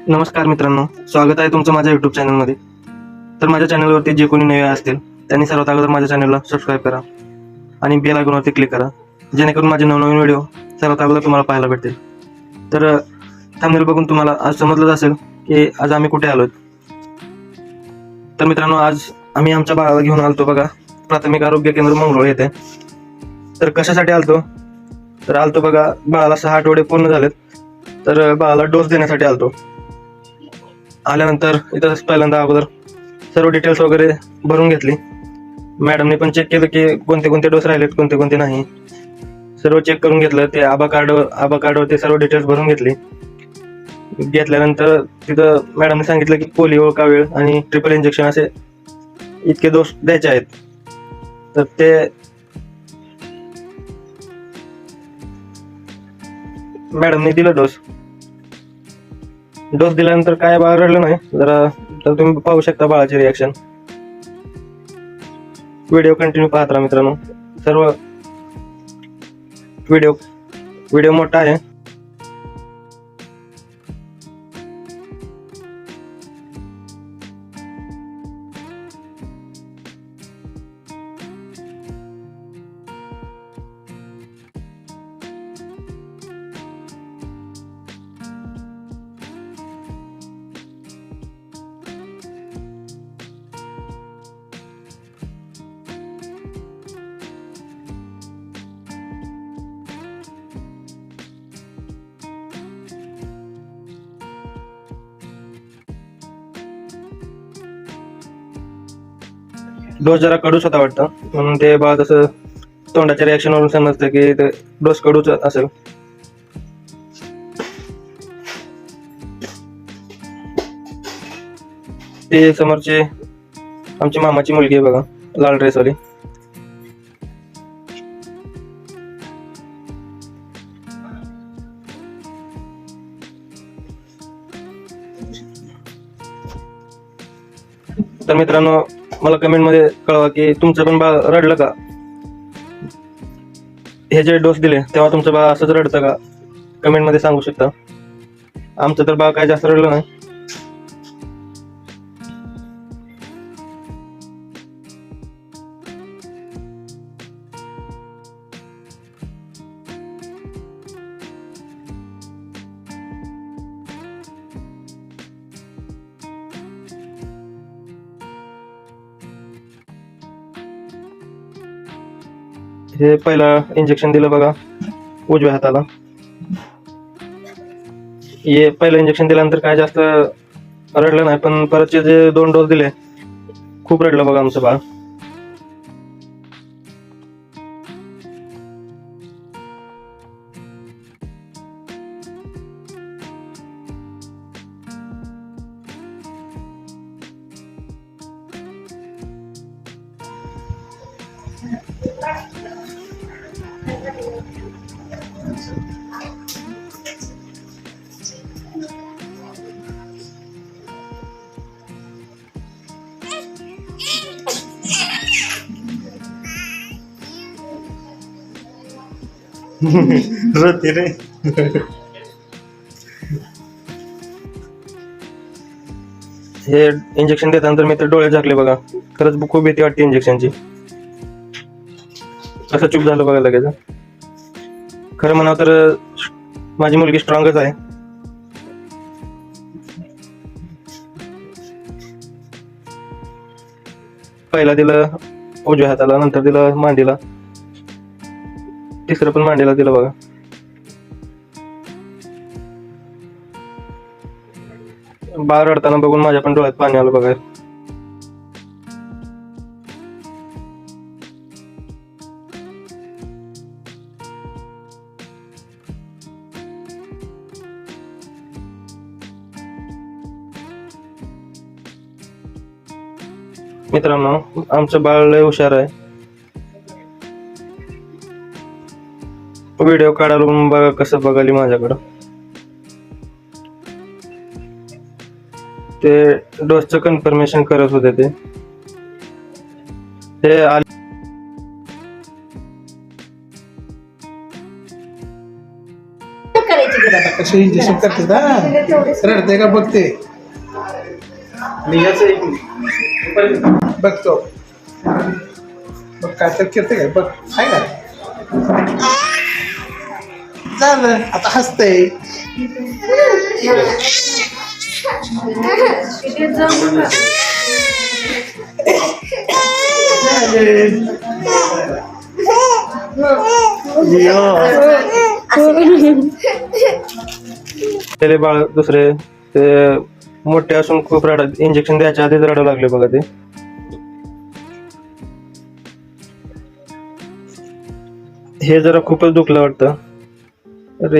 नमस्कार मित्रांनो, स्वागत आहे तुमचं माझ्या युट्यूब चॅनलमध्ये. तर माझ्या चॅनलवरती जे कोणी नवे असतील त्यांनी सर्वात अगोदर माझ्या चॅनलला सबस्क्राईब करा आणि बेल आयकॉनवरती क्लिक करा, जेणेकरून माझे नवनवीन व्हिडिओ सर्वात अगोदर तुम्हाला पाहायला भेटतील. तर थंबनेल बघून तुम्हाला आज समजलंच असेल की आज आम्ही कुठे आलोय. तर मित्रांनो, आज आम्ही आमच्या बाळाला घेऊन आलतो बघा प्राथमिक आरोग्य केंद्र मंगळूर येथे. तर कशासाठी आलतो? तर आलतो बघा, बाळाला 6 आठवडे पूर्ण झालेत, तर बाळाला डोस देण्यासाठी आलतो. आल्यानंतर इथं पहिल्यांदा अगोदर सर्व डिटेल्स वगैरे भरून घेतली. मॅडमने पण चेक केलं की कोणते कोणते डोस राहिलेत, कोणते कोणते नाही, सर्व चेक करून घेतलं. ते आभा कार्डवर ते सर्व डिटेल्स भरून घेतल्यानंतर तिथं मॅडमने सांगितलं की पोलिओ, कावीळ आणि ट्रिपल इंजेक्शन असे इतके डोस द्यायचे आहेत. तर ते मॅडमने दिलं डोस दिल्यानंतर काय बाळ रडलं नाही जरा. तर तुम्ही पाहू शकता बाळाची रिॲक्शन. व्हिडिओ कंटिन्यू पाहत राहा मित्रांनो. सर्व व्हिडिओ मोठा आहे. डोस जरा कडूच होता वाटतं, म्हणून ते बाळ तसं तोंडाच्या रिॲक्शन वरून समजतं की ते डोस कडूच असेल. ते समोरचे आमची मामाची मुलगी आहे बघा, लाल ड्रेसवाली. तर मित्रांनो, मला कमेंट मध्ये कळवा की तुमचं पण बाळ रडलं का? हे जे डोस दिले तेव्हा तुमचं बाळ असंच रडतं का? कमेंट मध्ये सांगू शकता. आमचं तर बाळ काय जास्त रडलं नाही. हे पहिलं इंजेक्शन दिलं बघा उजव्या हाताला. हे पहिलं इंजेक्शन दिल्यानंतर काय जास्त रडलं नाही, पण परतचे जे 2 डोस दिले खूप रडलं बघा आमचं बाळ. रडते रे. हे इंजेक्शन देतानंतर मी तर डोळे झाकले बघा. खरंच खूप भीती वाटते इंजेक्शनची. असं चूप झालं बघा लगेच. खरं म्हणावं तर माझी मुलगी स्ट्रॉंगच आहे. पहिला दिलं उजव्या हाताला, नंतर दिलं मांडीला, तिसरं पण मांडीला दिलं बघा. बाळ रडताना बघून माझ्या पण डोळ्यात पाणी आलं बघा. मित्रांनो, आमचं बाळ लय हुशार आहे. व्हिडिओ काढून बघा कसं बघाली माझ्याकडं. ते डोसचं कन्फर्मेशन करत होते. ते करायची कसे इंजेक्शन करते ना रडते का बघते बघतो बघ काय तर करते काय बघ आहे का झालं आता हसतंय त्याले बाळ दुसरे ते मोठे असून खूप रडत इंजेक्शन द्यायच्या आधीच रडायला लागले बघा ते. हे जरा खूपच दुखलं वाटतं.